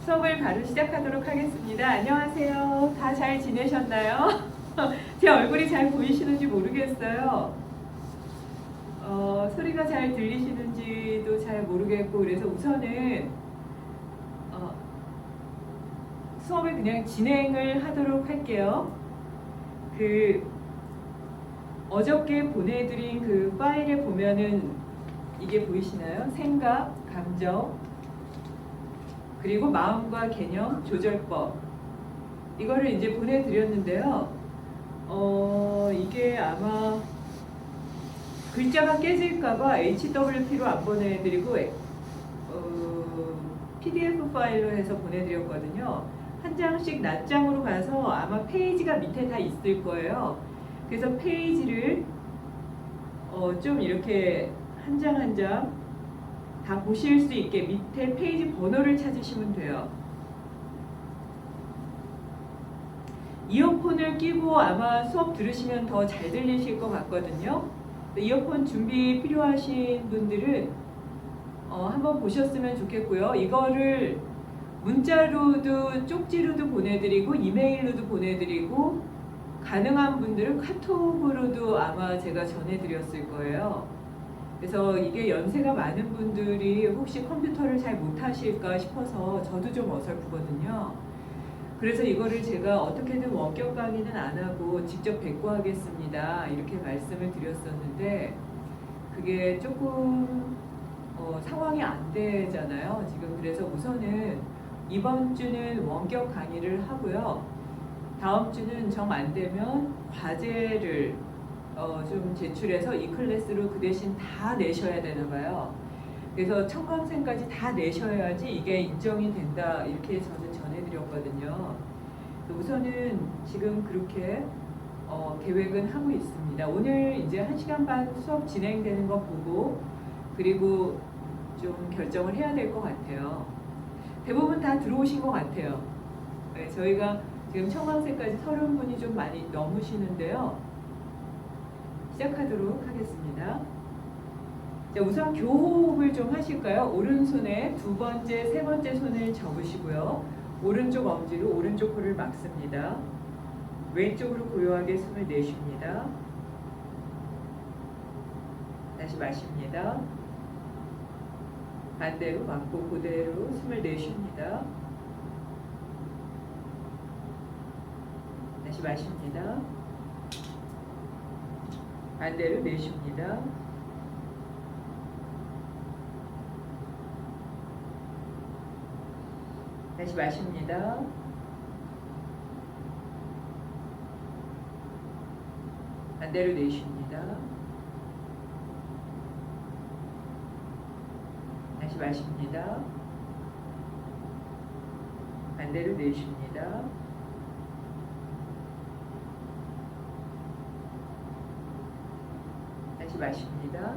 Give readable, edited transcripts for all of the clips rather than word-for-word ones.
수업을 바로 시작하도록 하겠습니다. 안녕하세요. 다 잘 지내셨나요? 제 얼굴이 잘 보이시는지 모르겠어요. 소리가 잘 들리시는지도 잘 모르겠고, 그래서 우선은 수업을 그냥 진행을 하도록 할게요. 어저께 보내드린 그 파일에 보면은 이게 보이시나요? 생각, 감정, 그리고 마음과 개념, 조절법. 이거를 이제 보내드렸는데요. 이게 아마 글자가 깨질까봐 HWP로 안 보내드리고 PDF 파일로 해서 보내드렸거든요. 한 장씩 낱장으로 가서 아마 페이지가 밑에 다 있을 거예요. 그래서 페이지를 좀 이렇게 한 장 한 장 다 보실 수 있게 밑에 페이지 번호를 찾으시면 돼요. 이어폰을 끼고 아마 수업 들으시면 더 잘 들리실 것 같거든요. 이어폰 준비 필요하신 분들은 한번 보셨으면 좋겠고요. 이거를 문자로도 쪽지로도 보내드리고 이메일로도 보내드리고 가능한 분들은 카톡으로도 아마 제가 전해드렸을 거예요. 그래서 이게 연세가 많은 분들이 혹시 컴퓨터를 잘 못하실까 싶어서 저도 좀 어설프거든요. 그래서 이거를 제가 어떻게든 원격 강의는 안 하고 직접 뵙고 하겠습니다. 이렇게 말씀을 드렸었는데 그게 조금 상황이 안 되잖아요. 지금 그래서 우선은 이번 주는 원격 강의를 하고요. 다음 주는 정 안 되면 과제를 좀 제출해서 이 클래스로 그 대신 다 내셔야 되나 봐요. 그래서 청강생까지 다 내셔야지 이게 인정이 된다. 이렇게 저는 전해드렸거든요. 우선은 지금 그렇게 계획은 하고 있습니다. 오늘 이제 1시간 반 수업 진행되는 거 보고 그리고 좀 결정을 해야 될 것 같아요. 대부분 다 들어오신 것 같아요. 네, 저희가 지금 청강생까지 30분이 좀 많이 넘으시는데요. 시작하도록 하겠습니다. 자, 우선 교호흡을 좀 하실까요? 오른손에 두 번째, 세 번째 손을 접으시고요. 오른쪽 엄지로 오른쪽 코를 막습니다. 왼쪽으로 고요하게 숨을 내쉽니다. 다시 마십니다. 반대로 막고 그대로 숨을 내쉽니다. 다시 마십니다. 반대로 내쉽니다. 다시 마십니다. 반대로 내쉽니다. 다시 마십니다. 반대로 내쉽니다. 다시 마십니다.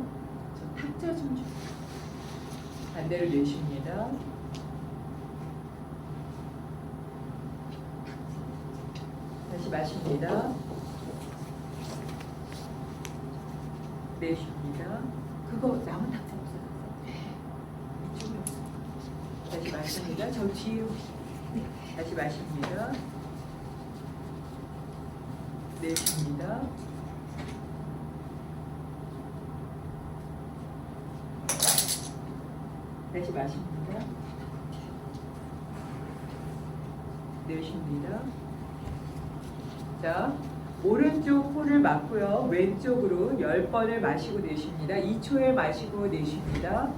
저 탁자 좀 주세요. 반대로 내쉽니다. 다시 마십니다. 내쉽니다. 그거 남은 탁자 없어요? 이쪽에 없어요. 다시 마십니다. 저 뒤에 다시 마십니다. 내쉽니다. 다시 마십니다. 내쉽니다. 자, 오른쪽 코를 막고요. 왼쪽으로 10번을 마시고 내쉽니다. 2초에 마시고 내쉽니다.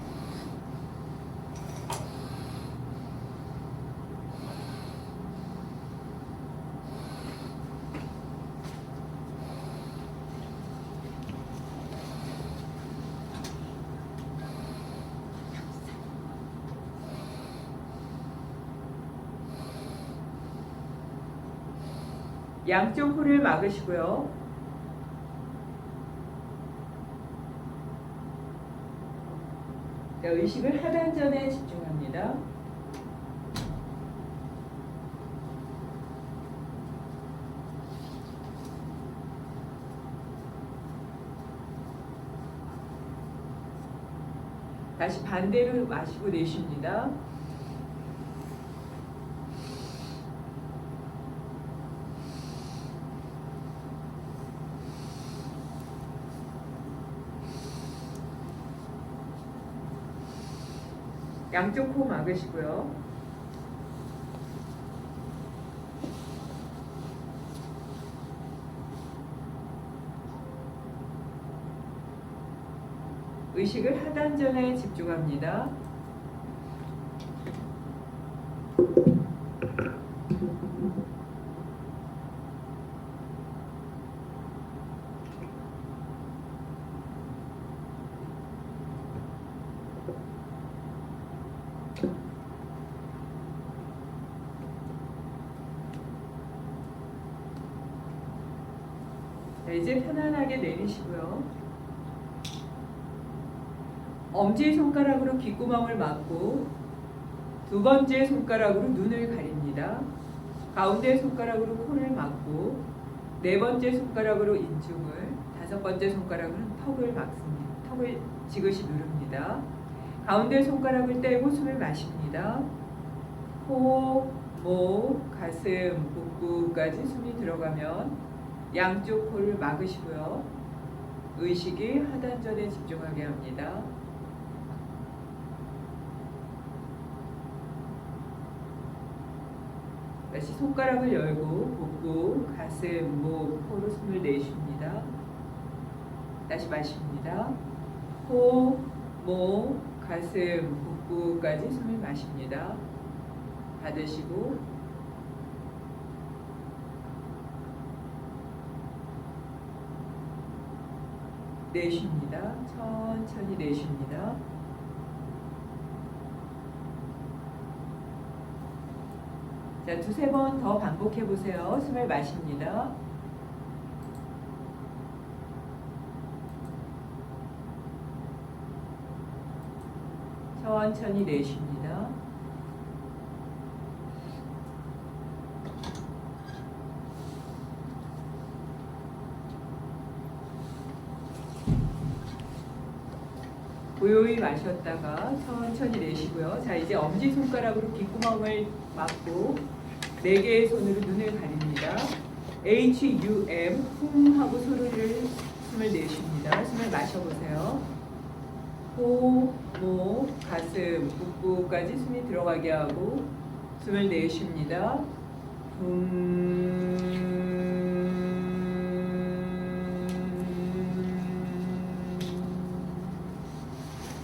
양쪽 코를 막으시고요. 자, 의식을 하단전에 집중합니다. 다시 반대로 마시고 내쉽니다. 양쪽 코 막으시고요. 의식을 하단전에 집중합니다. 네, 이제 편안하게 내리시고요. 엄지손가락으로 귓구멍을 막고 두 번째 손가락으로 눈을 가립니다. 가운데 손가락으로 코를 막고 네 번째 손가락으로 인중을, 다섯 번째 손가락으로는 턱을 막습니다. 턱을 지그시 누릅니다. 가운데 손가락을 떼고 숨을 마십니다. 코, 목, 가슴, 복부까지 숨이 들어가면 양쪽 코를 막으시고요. 의식이 하단전에 집중하게 합니다. 다시 손가락을 열고 복부, 가슴, 목, 코로 숨을 내쉽니다. 다시 마십니다. 코, 목, 가슴, 복부까지 숨을 마십니다. 받으시고 내쉽니다. 천천히 내쉽니다. 자, 두세 번 더 반복해 보세요. 숨을 마십니다. 천천히 내쉽니다. 고요히 마셨다가 천천히 내쉬고요. 자, 이제 엄지손가락으로 귓구멍을 막고 네 개의 손으로 눈을 가립니다. HUM 쿵 하고 숨을 내쉽니다. 숨을 마셔보세요. 코, 목, 가슴, 복부까지 숨이 들어가게 하고 숨을 내쉽니다.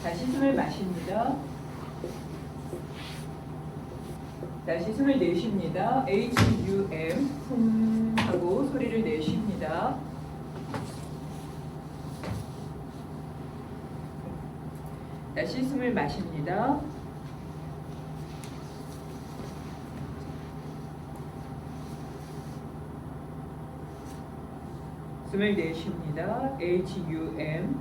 다시 숨을 마십니다. 다시 숨을 내쉽니다. HUM 쿵 하고 소리를 내쉽니다. 다시 숨을 마십니다. 숨을 내쉽니다. HUM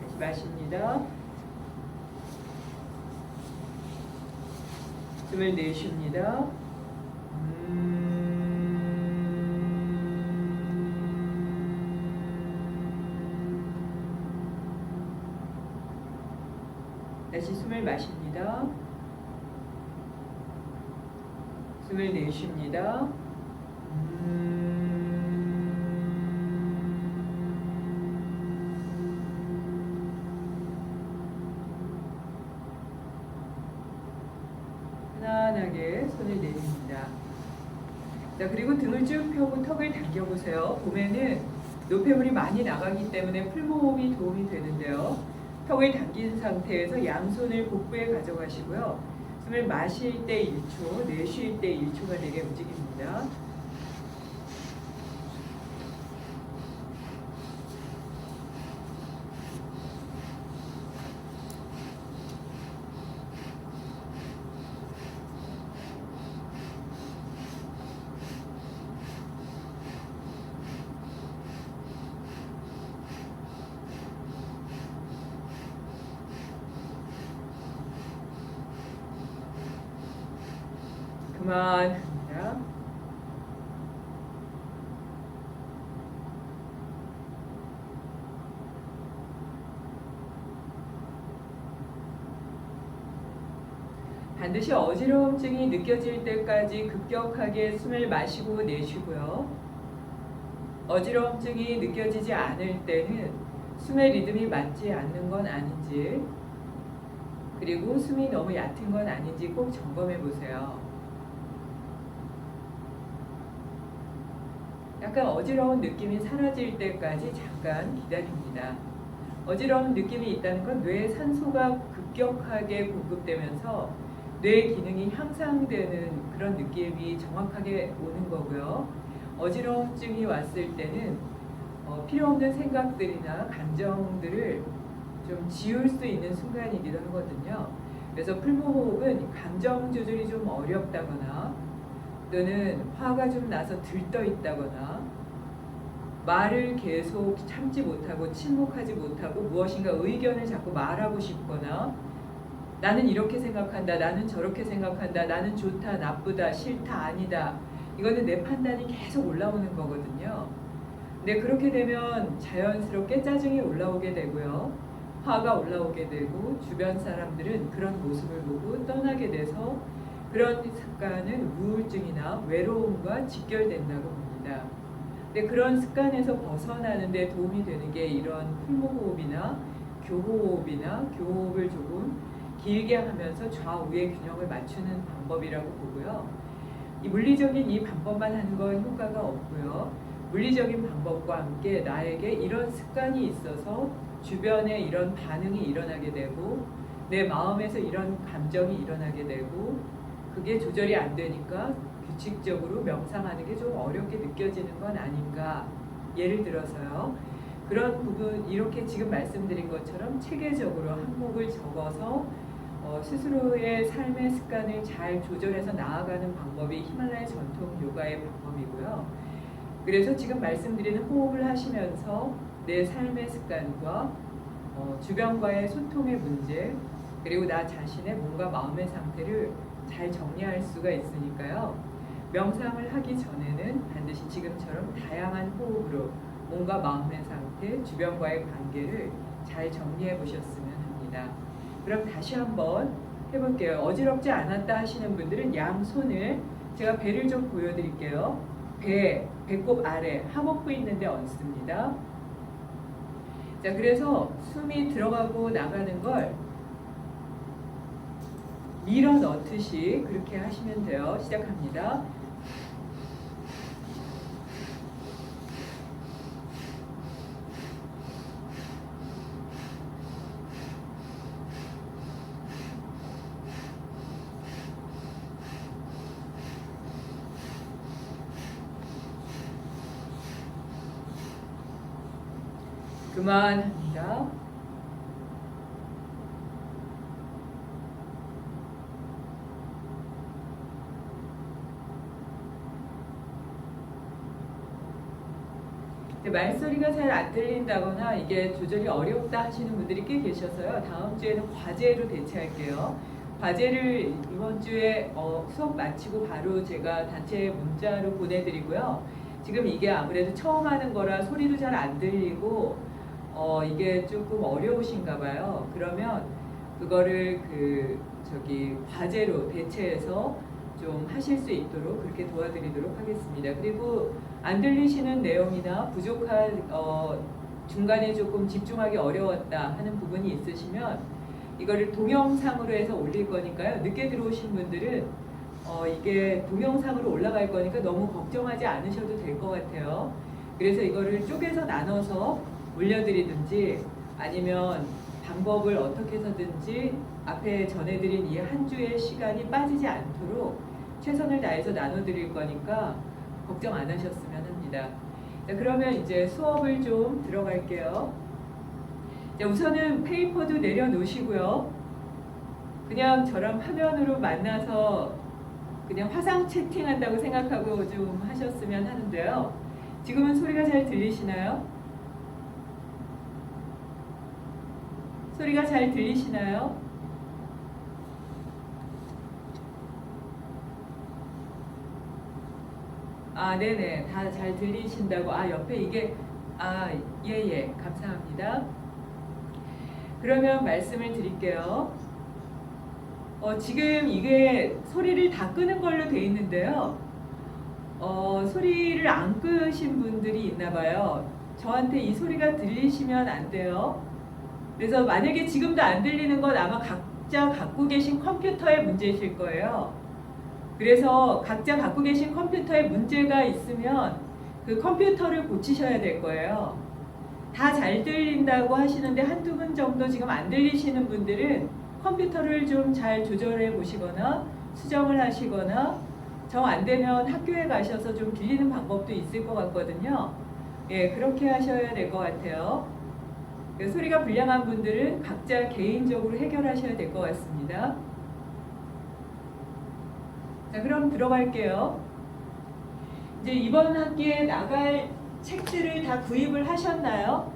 다시 마십니다. 숨을 내쉽니다. 다시 숨을 마십니다. 숨을 내쉽니다. 편안하게 손을 내립니다. 자, 그리고 등을 쭉 펴고 턱을 당겨보세요. 봄에는 노폐물이 많이 나가기 때문에 풀모음이 도움이 되는데요. 턱을 당긴 상태에서 양손을 복부에 가져가시고요. 숨을 마실 때 1초, 내쉴 때 1초가 되게 움직입니다. 그만합니다. 반드시 어지러움증이 느껴질 때까지 급격하게 숨을 마시고 내쉬고요. 어지러움증이 느껴지지 않을 때는 숨의 리듬이 맞지 않는 건 아닌지, 그리고 숨이 너무 얕은 건 아닌지 꼭 점검해 보세요. 약간 어지러운 느낌이 사라질 때까지 잠깐 기다립니다. 어지러운 느낌이 있다는 건 뇌에 산소가 급격하게 공급되면서 뇌 기능이 향상되는 그런 느낌이 정확하게 오는 거고요. 어지러움증이 왔을 때는 필요 없는 생각들이나 감정들을 좀 지울 수 있는 순간이기도 하거든요. 그래서 풀무호흡은 감정 조절이 좀 어렵다거나 또는 화가 좀 나서 들떠 있다거나 말을 계속 참지 못하고 침묵하지 못하고 무엇인가 의견을 자꾸 말하고 싶거나 나는 이렇게 생각한다, 나는 저렇게 생각한다, 나는 좋다, 나쁘다, 싫다, 아니다, 이거는 내 판단이 계속 올라오는 거거든요. 근데 그렇게 되면 자연스럽게 짜증이 올라오게 되고요, 화가 올라오게 되고 주변 사람들은 그런 모습을 보고 떠나게 돼서 그런 습관은 우울증이나 외로움과 직결된다고 봅니다. 근데 그런 습관에서 벗어나는 데 도움이 되는 게 이런 풀무호흡이나 교호흡이나 교호흡을 조금 길게 하면서 좌우의 균형을 맞추는 방법이라고 보고요. 이 물리적인 이 방법만 하는 건 효과가 없고요. 물리적인 방법과 함께 나에게 이런 습관이 있어서 주변에 이런 반응이 일어나게 되고 내 마음에서 이런 감정이 일어나게 되고 그게 조절이 안 되니까 규칙적으로 명상하는 게 좀 어렵게 느껴지는 건 아닌가. 예를 들어서요. 그런 부분 이렇게 지금 말씀드린 것처럼 체계적으로 항목을 적어서 스스로의 삶의 습관을 잘 조절해서 나아가는 방법이 히말라야 전통 요가의 방법이고요. 그래서 지금 말씀드리는 호흡을 하시면서 내 삶의 습관과 주변과의 소통의 문제 그리고 나 자신의 몸과 마음의 상태를 잘 정리할 수가 있으니까요. 명상을 하기 전에는 반드시 지금처럼 다양한 호흡으로 몸과 마음의 상태, 주변과의 관계를 잘 정리해 보셨으면 합니다. 그럼 다시 한번 해볼게요. 어지럽지 않았다 하시는 분들은 양손을 제가 배를 좀 보여드릴게요. 배꼽 아래 하복부 있는데 얹습니다. 자, 그래서 숨이 들어가고 나가는 걸 밀어 넣듯이 그렇게 하시면 돼요. 시작합니다. 그만합니다. 말소리가 잘 안 들린다거나 이게 조절이 어렵다 하시는 분들이 꽤 계셔서요. 다음 주에는 과제로 대체할게요. 과제를 이번 주에 수업 마치고 바로 제가 단체 문자로 보내드리고요. 지금 이게 아무래도 처음 하는 거라 소리도 잘 안 들리고 이게 조금 어려우신가 봐요. 그러면 그거를 과제로 대체해서 좀 하실 수 있도록 그렇게 도와드리도록 하겠습니다. 그리고 안 들리시는 내용이나 부족한 중간에 조금 집중하기 어려웠다 하는 부분이 있으시면 이거를 동영상으로 해서 올릴 거니까요. 늦게 들어오신 분들은 이게 동영상으로 올라갈 거니까 너무 걱정하지 않으셔도 될 것 같아요. 그래서 이거를 쪼개서 나눠서 올려드리든지 아니면 방법을 어떻게 해서든지 앞에 전해드린 이 한 주의 시간이 빠지지 않도록 최선을 다해서 나눠드릴 거니까 걱정 안 하셨으면 합니다. 자, 그러면 이제 수업을 좀 들어갈게요. 자, 우선은 페이퍼도 내려놓으시고요. 그냥 저랑 화면으로 만나서 그냥 화상 채팅한다고 생각하고 좀 하셨으면 하는데요. 지금은 소리가 잘 들리시나요? 소리가 잘 들리시나요? 아, 네네. 다 잘 들리신다고. 아, 옆에 이게, 예, 감사합니다. 그러면 말씀을 드릴게요. 지금 이게 소리를 다 끄는 걸로 돼 있는데요. 소리를 안 끄신 분들이 있나 봐요. 저한테 이 소리가 들리시면 안 돼요. 그래서 만약에 지금도 안 들리는 건 아마 각자 갖고 계신 컴퓨터의 문제이실 거예요. 그래서 각자 갖고 계신 컴퓨터에 문제가 있으면 그 컴퓨터를 고치셔야 될 거예요. 다 잘 들린다고 하시는데 한두 분 정도 지금 안 들리시는 분들은 컴퓨터를 좀 잘 조절해 보시거나 수정을 하시거나 정 안 되면 학교에 가셔서 좀 빌리는 방법도 있을 것 같거든요. 예, 그렇게 하셔야 될 것 같아요. 소리가 불량한 분들은 각자 개인적으로 해결하셔야 될 것 같습니다. 자, 그럼 들어갈게요. 이제 이번 학기에 나갈 책들을 다 구입을 하셨나요?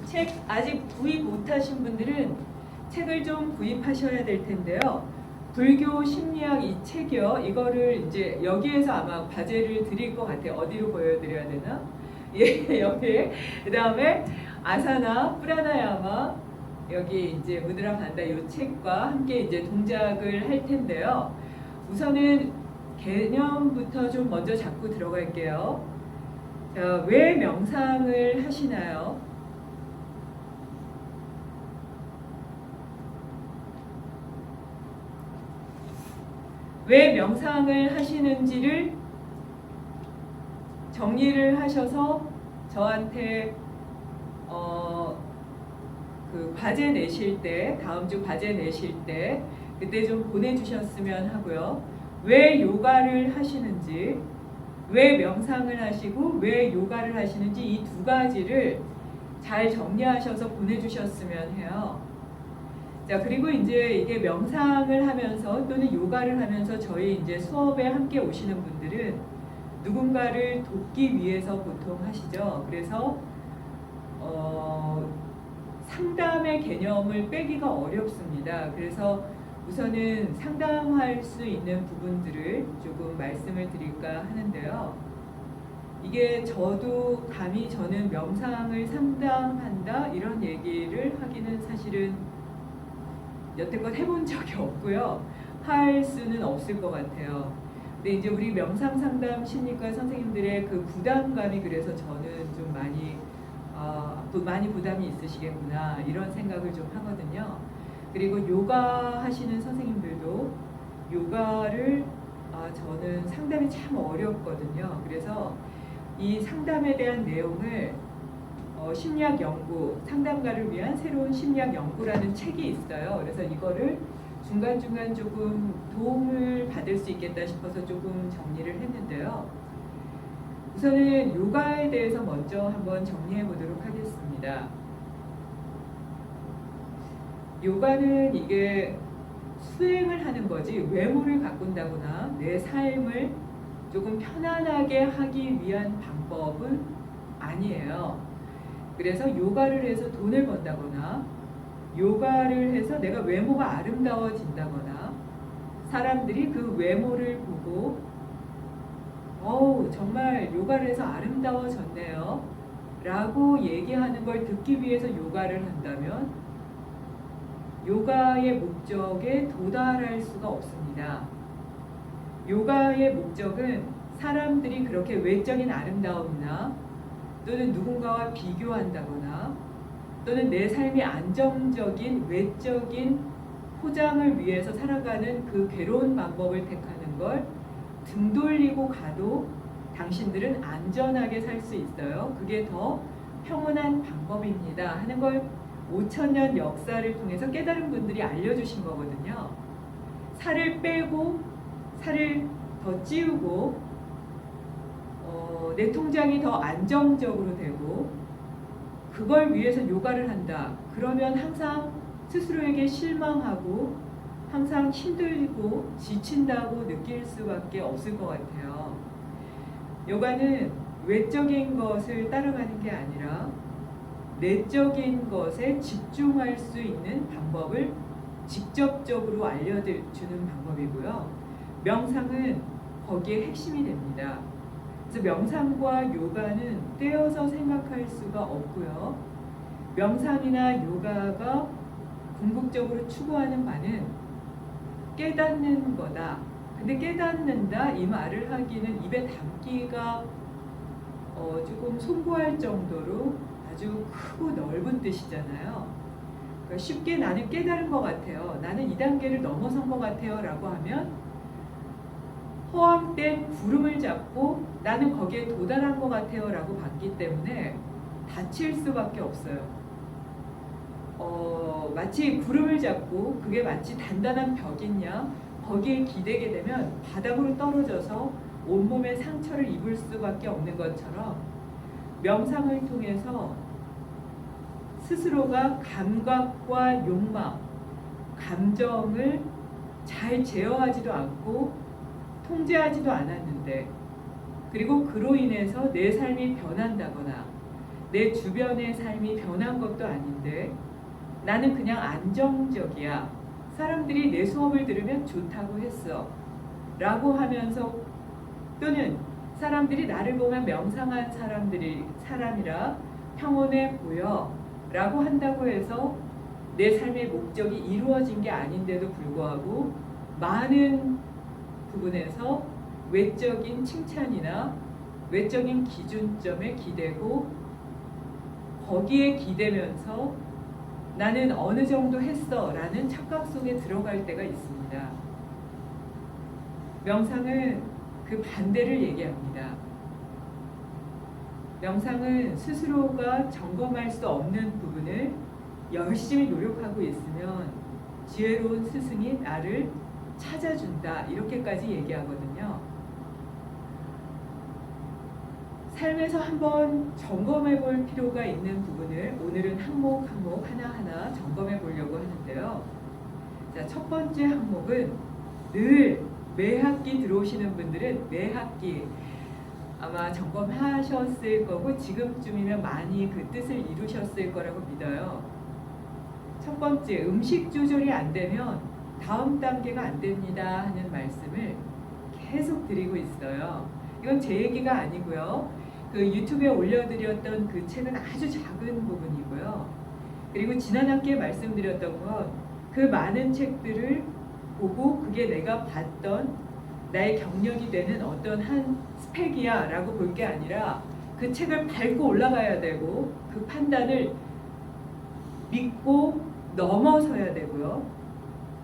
책 아직 구입 못하신 분들은 책을 좀 구입하셔야 될 텐데요. 불교 심리학 이 책이요. 이거를 이제 여기에서 아마 과제를 드릴 것 같아요. 어디로 보여드려야 되나? 예, 옆에. 그 다음에 아사나, 프라나야마, 여기 이제 무드라 반다 이 책과 함께 이제 동작을 할 텐데요. 우선은 개념부터 좀 먼저 잡고 들어갈게요. 자, 왜 명상을 하시나요? 왜 명상을 하시는지를 정리를 하셔서 저한테 그 과제 내실 때, 다음 주 과제 내실 때 그때 좀 보내주셨으면 하고요. 왜 요가를 하시는지, 왜 명상을 하시고 왜 요가를 하시는지 이 두 가지를 잘 정리하셔서 보내주셨으면 해요. 자, 그리고 이제 이게 명상을 하면서 또는 요가를 하면서 저희 이제 수업에 함께 오시는 분들은 누군가를 돕기 위해서 보통 하시죠. 그래서 상담의 개념을 빼기가 어렵습니다. 그래서 우선은 상담할 수 있는 부분들을 조금 말씀을 드릴까 하는데요. 이게 저도 감히 저는 명상을 상담한다 이런 얘기를 하기는 사실은 여태껏 해본 적이 없고요. 할 수는 없을 것 같아요. 근데 이제 우리 명상 상담 심리과 선생님들의 그 부담감이 그래서 저는 좀 많이 부담이 있으시겠구나 이런 생각을 좀 하거든요. 그리고 요가 하시는 선생님들도 요가를 저는 상담이 참 어렵거든요. 그래서 이 상담에 대한 내용을 심리학 연구, 상담가를 위한 새로운 심리학 연구라는 책이 있어요. 그래서 이거를 중간중간 조금 도움을 받을 수 있겠다 싶어서 조금 정리를 했는데요. 우선은 요가에 대해서 먼저 한번 정리해 보도록 하겠습니다. 요가는 이게 수행을 하는 거지 외모를 가꾼다거나 내 삶을 조금 편안하게 하기 위한 방법은 아니에요. 그래서 요가를 해서 돈을 번다거나 요가를 해서 내가 외모가 아름다워진다거나 사람들이 그 외모를 보고 정말 요가를 해서 아름다워졌네요 라고 얘기하는 걸 듣기 위해서 요가를 한다면 요가의 목적에 도달할 수가 없습니다. 요가의 목적은 사람들이 그렇게 외적인 아름다움이나 또는 누군가와 비교한다거나 또는 내 삶이 안정적인 외적인 포장을 위해서 살아가는 그 괴로운 방법을 택하는 걸 등 돌리고 가도 당신들은 안전하게 살 수 있어요. 그게 더 평온한 방법입니다 하는 걸 5,000년 역사를 통해서 깨달은 분들이 알려주신 거거든요. 살을 빼고 살을 더 찌우고 내 통장이 더 안정적으로 되고 그걸 위해서 요가를 한다. 그러면 항상 스스로에게 실망하고 항상 힘들고 지친다고 느낄 수밖에 없을 것 같아요. 요가는 외적인 것을 따라가는 게 아니라 내적인 것에 집중할 수 있는 방법을 직접적으로 알려주는 방법이고요. 명상은 거기에 핵심이 됩니다. 그래서 명상과 요가는 떼어서 생각할 수가 없고요. 명상이나 요가가 궁극적으로 추구하는 바는 깨닫는 거다. 근데 깨닫는다 이 말을 하기는 입에 담기가 조금 송구할 정도로 아주 크고 넓은 뜻이잖아요. 그러니까 쉽게 나는 깨달은 것 같아요. 나는 이 단계를 넘어선 것 같아요. 라고 하면 허황된 구름을 잡고 나는 거기에 도달한 것 같아요. 라고 받기 때문에 다칠 수밖에 없어요. 마치 구름을 잡고 그게 마치 단단한 벽이냐 거기에 기대게 되면 바닥으로 떨어져서 온몸에 상처를 입을 수밖에 없는 것처럼 명상을 통해서 스스로가 감각과 욕망, 감정을 잘 제어하지도 않고 통제하지도 않았는데 그리고 그로 인해서 내 삶이 변한다거나 내 주변의 삶이 변한 것도 아닌데 나는 그냥 안정적이야. 사람들이 내 수업을 들으면 좋다고 했어. 라고 하면서 또는 사람들이 나를 보면 명상한 사람이라 평온해 보여. 라고 한다고 해서 내 삶의 목적이 이루어진 게 아닌데도 불구하고 많은 부분에서 외적인 칭찬이나 외적인 기준점에 기대고 거기에 기대면서 나는 어느 정도 했어 라는 착각 속에 들어갈 때가 있습니다. 명상은 그 반대를 얘기합니다. 명상은 스스로가 점검할 수 없는 부분을 열심히 노력하고 있으면 지혜로운 스승이 나를 찾아준다 이렇게까지 얘기하거든요. 삶에서 한번 점검해 볼 필요가 있는 부분을 오늘은 항목 하나하나 점검해 보려고 하는데요. 자, 첫 번째 항목은 늘 매 학기 들어오시는 분들은 매 학기 아마 점검하셨을 거고 지금쯤이면 많이 그 뜻을 이루셨을 거라고 믿어요. 첫 번째, 음식 조절이 안 되면 다음 단계가 안 됩니다 하는 말씀을 계속 드리고 있어요. 이건 제 얘기가 아니고요. 그 유튜브에 올려드렸던 그 책은 아주 작은 부분이고요. 그리고 지난 학기에 말씀드렸던 건 그 많은 책들을 보고 그게 내가 봤던 나의 경력이 되는 어떤 한 스펙이야 라고 볼 게 아니라 그 책을 밟고 올라가야 되고 그 판단을 믿고 넘어서야 되고요.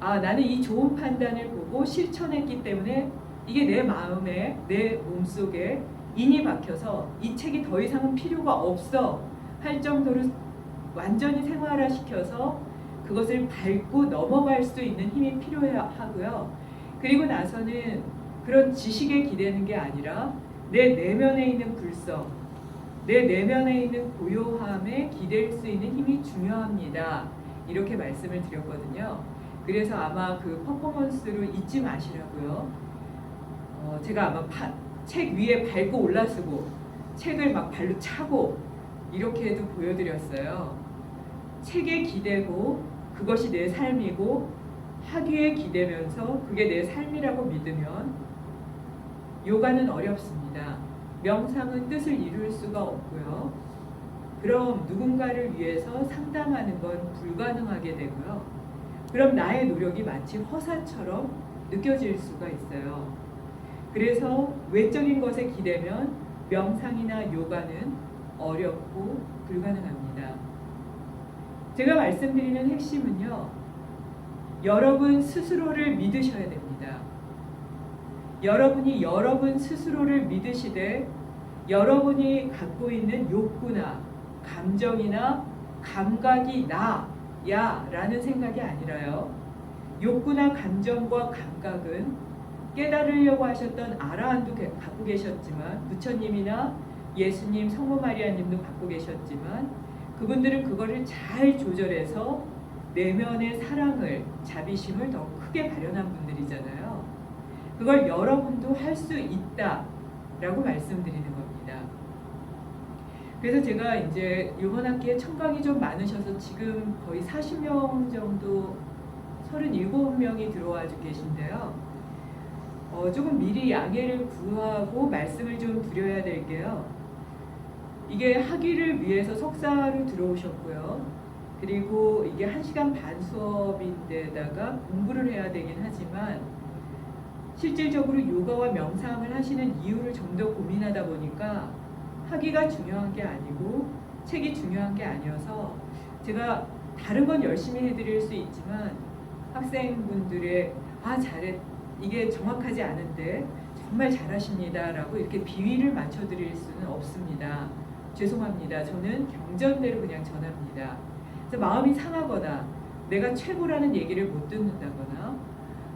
아, 나는 이 좋은 판단을 보고 실천했기 때문에 이게 내 마음에 내 몸속에 인이 박혀서 이 책이 더 이상은 필요가 없어 할 정도로 완전히 생활화시켜서 그것을 밟고 넘어갈 수 있는 힘이 필요하고요. 그리고 나서는 그런 지식에 기대는 게 아니라 내 내면에 있는 불성, 내 내면에 있는 고요함에 기댈 수 있는 힘이 중요합니다. 이렇게 말씀을 드렸거든요. 그래서 아마 그 퍼포먼스로 잊지 마시라고요. 제가 아마 책 위에 밟고 올라서고 책을 막 발로 차고 이렇게도 보여드렸어요. 책에 기대고 그것이 내 삶이고 학위에 기대면서 그게 내 삶이라고 믿으면 요가는 어렵습니다. 명상은 뜻을 이룰 수가 없고요. 그럼 누군가를 위해서 상담하는 건 불가능하게 되고요. 그럼 나의 노력이 마치 허사처럼 느껴질 수가 있어요. 그래서 외적인 것에 기대면 명상이나 요가는 어렵고 불가능합니다. 제가 말씀드리는 핵심은요. 여러분 스스로를 믿으셔야 됩니다. 여러분이 여러분 스스로를 믿으시되 여러분이 갖고 있는 욕구나 감정이나 감각이 나야 라는 생각이 아니라요. 욕구나 감정과 감각은 깨달으려고 하셨던 아라한도 갖고 계셨지만 부처님이나 예수님, 성모 마리아님도 갖고 계셨지만 그분들은 그거를 잘 조절해서 내면의 사랑을, 자비심을 더 크게 발현한 분들이잖아요. 그걸 여러분도 할 수 있다라고 말씀드리는 겁니다. 그래서 제가 이제 이번 학기에 청강이 좀 많으셔서 지금 거의 40명 정도 37명이 들어와 계신데요. 조금 미리 양해를 구하고 말씀을 좀 드려야 될 게요. 이게 학위를 위해서 석사로 들어오셨고요. 그리고 이게 1시간 반 수업인데다가 공부를 해야 되긴 하지만 실질적으로 요가와 명상을 하시는 이유를 좀 더 고민하다 보니까 하기가 중요한 게 아니고 책이 중요한 게 아니어서 제가 다른 건 열심히 해드릴 수 있지만 학생분들의 잘했 이게 정확하지 않은데 정말 잘하십니다 라고 이렇게 비위를 맞춰드릴 수는 없습니다. 죄송합니다. 저는 경전대로 그냥 전합니다. 그래서 마음이 상하거나 내가 최고라는 얘기를 못 듣는다거나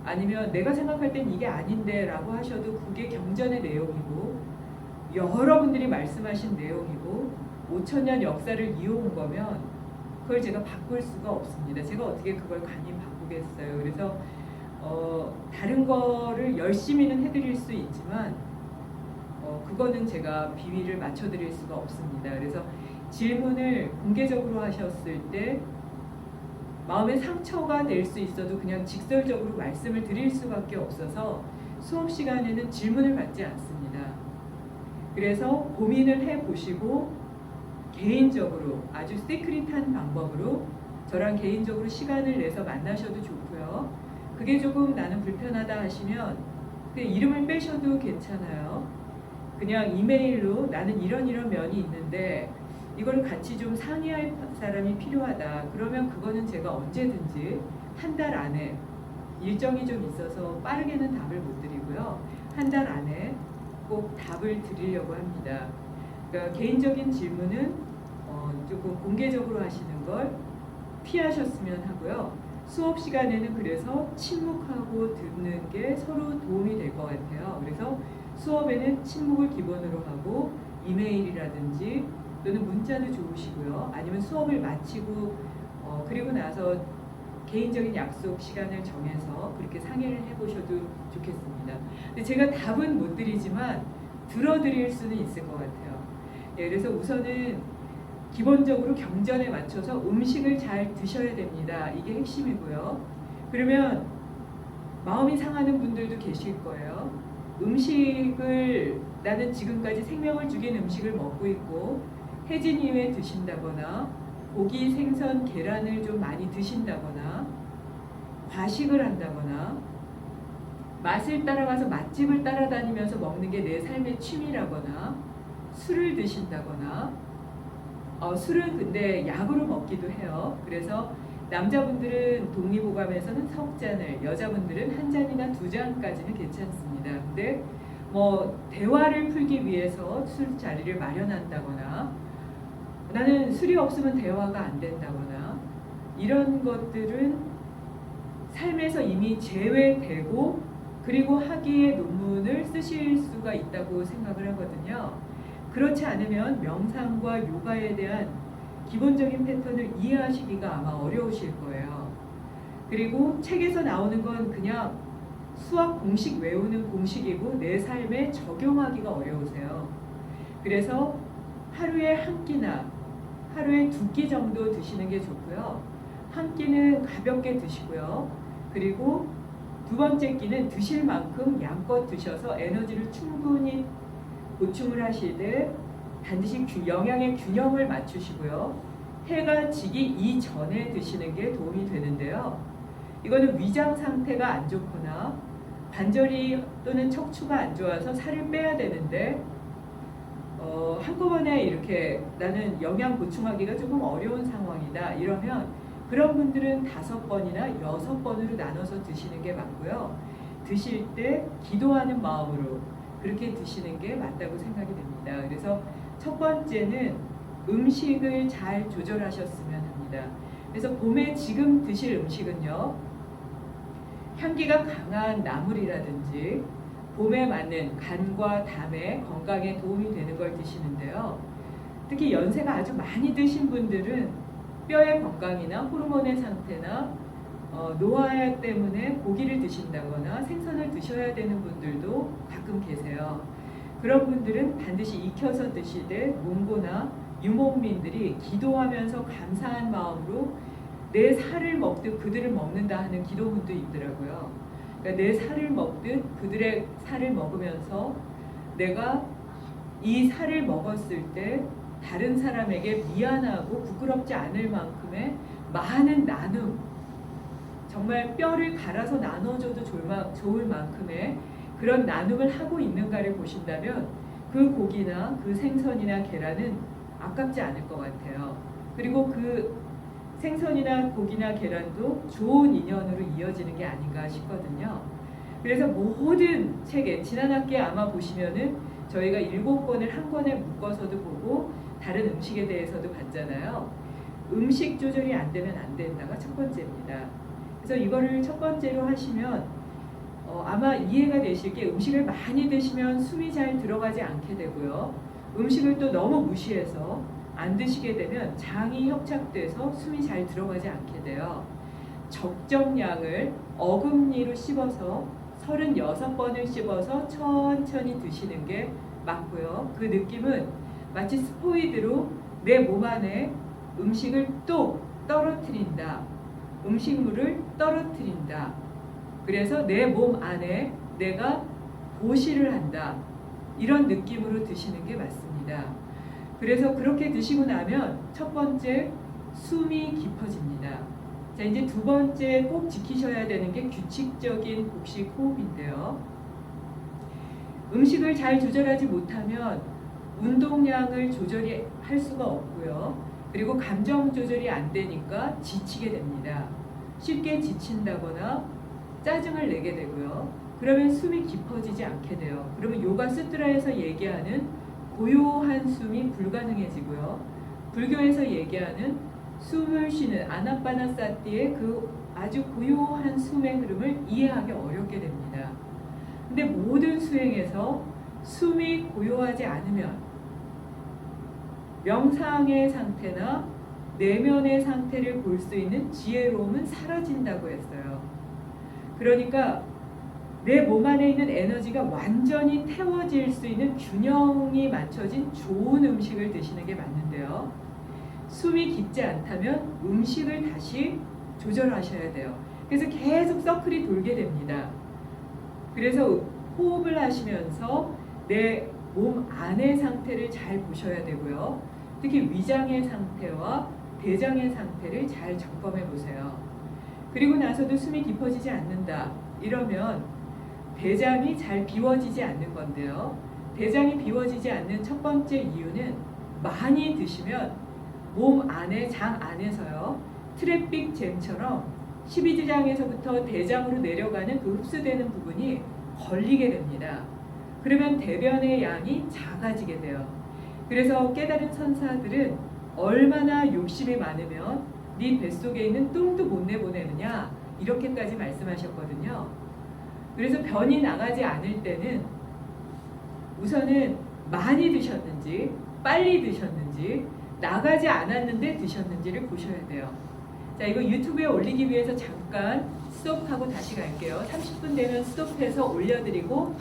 아니면 내가 생각할 땐 이게 아닌데 라고 하셔도 그게 경전의 내용이고 여러분들이 말씀하신 내용이고 5천년 역사를 이어온 거면 그걸 제가 바꿀 수가 없습니다. 제가 어떻게 그걸 감히 바꾸겠어요. 그래서 다른 거를 열심히는 해드릴 수 있지만 그거는 제가 비위를 맞춰드릴 수가 없습니다. 그래서 질문을 공개적으로 하셨을 때 마음의 상처가 될 수 있어도 그냥 직설적으로 말씀을 드릴 수밖에 없어서 수업 시간에는 질문을 받지 않습니다. 그래서 고민을 해보시고 개인적으로 아주 시크릿한 방법으로 저랑 개인적으로 시간을 내서 만나셔도 좋고요. 그게 조금 나는 불편하다 하시면 그냥 이름을 빼셔도 괜찮아요. 그냥 이메일로 나는 이런 면이 있는데 이걸 같이 좀 상의할 사람이 필요하다. 그러면 그거는 제가 언제든지 한 달 안에 일정이 좀 있어서 빠르게는 답을 못 드리고요. 한 달 안에 꼭 답을 드리려고 합니다. 그러니까 개인적인 질문은 조금 공개적으로 하시는 걸 피하셨으면 하고요. 수업 시간에는 그래서 침묵하고 듣는 게 서로 도움이 될 것 같아요. 그래서 수업에는 침묵을 기본으로 하고 이메일이라든지 또는 문자도 좋으시고요. 아니면 수업을 마치고 그리고 나서 개인적인 약속 시간을 정해서 그렇게 상의를 해보셔도 좋겠습니다. 근데 제가 답은 못 드리지만 들어드릴 수는 있을 것 같아요. 그래서 우선은 기본적으로 경전에 맞춰서 음식을 잘 드셔야 됩니다. 이게 핵심이고요. 그러면 마음이 상하는 분들도 계실 거예요. 음식을 나는 지금까지 생명을 죽인 음식을 먹고 있고 해진 이후에 드신다거나 고기, 생선, 계란을 좀 많이 드신다거나 과식을 한다거나 맛을 따라가서 맛집을 따라다니면서 먹는 게 내 삶의 취미라거나 술을 드신다거나 술은 근데 약으로 먹기도 해요. 그래서 남자분들은 독립오감에서는 석 잔을, 여자분들은 한 잔이나 두 잔까지는 괜찮습니다. 근데 뭐 대화를 풀기 위해서 술자리를 마련한다거나 나는 술이 없으면 대화가 안 된다거나 이런 것들은 삶에서 이미 제외되고 그리고 학위의 논문을 쓰실 수가 있다고 생각을 하거든요. 그렇지 않으면 명상과 요가에 대한 기본적인 패턴을 이해하시기가 아마 어려우실 거예요. 그리고 책에서 나오는 건 그냥 수학 공식 외우는 공식이고 내 삶에 적용하기가 어려우세요. 그래서 하루에 한 끼나 하루에 2끼 정도 드시는 게 좋고요. 한 끼는 가볍게 드시고요. 그리고 두 번째 끼는 드실 만큼 양껏 드셔서 에너지를 충분히 보충을 하시되 반드시 영양의 균형을 맞추시고요. 해가 지기 이전에 드시는 게 도움이 되는데요. 이거는 위장 상태가 안 좋거나 관절이 또는 척추가 안 좋아서 살을 빼야 되는데 한꺼번에 이렇게 나는 영양 보충하기가 조금 어려운 상황이다 이러면 그런 분들은 5번이나 6번으로 나눠서 드시는 게 맞고요. 드실 때 기도하는 마음으로 그렇게 드시는 게 맞다고 생각이 됩니다. 그래서 첫 번째는 음식을 잘 조절하셨으면 합니다. 그래서 봄에 지금 드실 음식은요. 향기가 강한 나물이라든지 봄에 맞는 간과 담에 건강에 도움이 되는 걸 드시는데요. 특히 연세가 아주 많이 드신 분들은 뼈의 건강이나 호르몬의 상태나 노화 때문에 고기를 드신다거나 생선을 드셔야 되는 분들도 가끔 계세요. 그런 분들은 반드시 익혀서 드시되 몽고나 유목민들이 기도하면서 감사한 마음으로 내 살을 먹듯 그들을 먹는다 하는 기도문도 있더라고요. 그러니까 내 살을 먹듯 그들의 살을 먹으면서 내가 이 살을 먹었을 때 다른 사람에게 미안하고 부끄럽지 않을 만큼의 많은 나눔, 정말 뼈를 갈아서 나눠줘도 좋을 만큼의 그런 나눔을 하고 있는가를 보신다면 그 고기나 그 생선이나 계란은 아깝지 않을 것 같아요. 그리고 그 생선이나 고기나 계란도 좋은 인연으로 이어지는 게 아닌가 싶거든요. 그래서 모든 책에 지난 학기에 아마 보시면은 저희가 7권을 한 권에 묶어서도 보고 다른 음식에 대해서도 봤잖아요. 음식 조절이 안 되면 안 된다가 첫 번째입니다. 그래서 이거를 첫 번째로 하시면 아마 이해가 되실 게 음식을 많이 드시면 숨이 잘 들어가지 않게 되고요. 음식을 또 너무 무시해서 안 드시게 되면 장이 협착돼서 숨이 잘 들어가지 않게 돼요. 적정량을 어금니로 씹어서 36번을 씹어서 천천히 드시는 게 맞고요. 그 느낌은 마치 스포이드로 내 몸 안에 음식을 또 떨어뜨린다. 음식물을 떨어뜨린다. 그래서 내 몸 안에 내가 보시를 한다. 이런 느낌으로 드시는 게 맞습니다. 그래서 그렇게 드시고 나면 첫 번째 숨이 깊어집니다. 자, 이제 두 번째 꼭 지키셔야 되는 게 규칙적인 복식 호흡인데요. 음식을 잘 조절하지 못하면 운동량을 조절이 할 수가 없고요. 그리고 감정 조절이 안 되니까 지치게 됩니다. 쉽게 지친다거나 짜증을 내게 되고요. 그러면 숨이 깊어지지 않게 돼요. 그러면 요가 수트라에서 얘기하는 고요한 숨이 불가능해지고요. 불교에서 얘기하는 숨을 쉬는 아나파나사티의 그 아주 고요한 숨의 흐름을 이해하기 어렵게 됩니다. 근데 모든 수행에서 숨이 고요하지 않으면 명상의 상태나 내면의 상태를 볼 수 있는 지혜로움은 사라진다고 했어요. 그러니까 내 몸 안에 있는 에너지가 완전히 태워질 수 있는 균형이 맞춰진 좋은 음식을 드시는 게 맞는데요. 숨이 깊지 않다면 음식을 다시 조절하셔야 돼요. 그래서 계속 서클이 돌게 됩니다. 그래서 호흡을 하시면서 내 몸 안의 상태를 잘 보셔야 되고요. 특히 위장의 상태와 대장의 상태를 잘 점검해 보세요. 그리고 나서도 숨이 깊어지지 않는다. 이러면 대장이 잘 비워지지 않는 건데요. 대장이 비워지지 않는 첫 번째 이유는 많이 드시면 몸 안에 장 안에서요. 트래픽 잼처럼 12지장에서부터 대장으로 내려가는 그 흡수되는 부분이 걸리게 됩니다. 그러면 대변의 양이 작아지게 돼요. 그래서 깨달은 선사들은 얼마나 욕심이 많으면 네 뱃속에 있는 똥도 못 내보내느냐 이렇게까지 말씀하셨거든요. 그래서 변이 나가지 않을 때는 우선은 많이 드셨는지 빨리 드셨는지 나가지 않았는데 드셨는지를 보셔야 돼요. 자, 이거 유튜브에 올리기 위해서 잠깐 스톱하고 다시 갈게요. 30분 되면 스톱해서 올려드리고